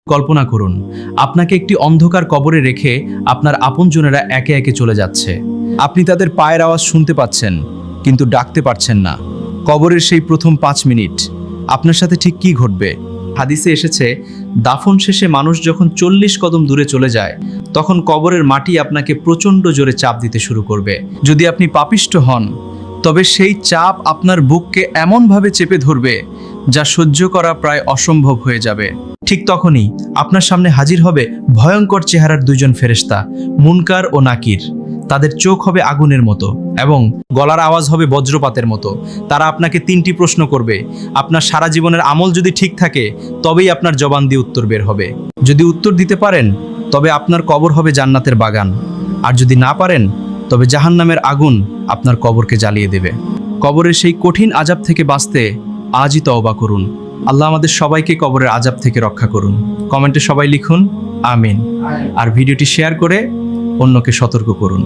কল্পনা করুন, আপনাকে একটি অন্ধকার কবরে রেখে আপনার আপনজনেরা একে একে চলে যাচ্ছে। আপনি তাদের পায়ের আওয়াজ শুনতে পাচ্ছেন, কিন্তু ডাকতে পারছেন না। কবরের সেই প্রথম 5 মিনিট আপনার সাথে ঠিক কি ঘটবে? হাদিসে এসেছে, দাফন শেষে মানুষ যখন 40 কদম দূরে চলে যায়, তখন কবরের মাটি আপনাকে প্রচণ্ড জোরে চাপ দিতে শুরু করবে। যদি আপনি পাপিষ্ঠ হন, তবে সেই চাপ আপনার বুককে এমনভাবে চেপে ধরবে যা সহ্য করা প্রায় অসম্ভব হয়ে যাবে। ঠিক তখনই আপনার সামনে হাজির হবে ভয়ঙ্কর চেহারার 2 জন ফেরেশতা, মুনকার ও নাকির। তাদের চোখ হবে আগুনের মতো এবং গলার আওয়াজ হবে বজ্রপাতের মতো। তারা আপনাকে 3টি প্রশ্ন করবে। আপনার সারা জীবনের আমল যদি ঠিক থাকে, তবেই আপনার জবান দিয়ে উত্তর বের হবে। যদি উত্তর দিতে পারেন, তবে আপনার কবর হবে জান্নাতের বাগান। আর যদি না পারেন, তবে জাহান্নামের আগুন আপনার কবরকে জ্বালিয়ে দেবে। কবরের সেই কঠিন আযাব থেকে বাঁচতে আজই তওবা করুন। আল্লাহ আমাদের সবাইকে কবরের আযাব থেকে রক্ষা করুন। কমেন্টে সবাই লিখুন আমিন। আর ভিডিওটি শেয়ার করে অন্যকে সতর্ক করুন।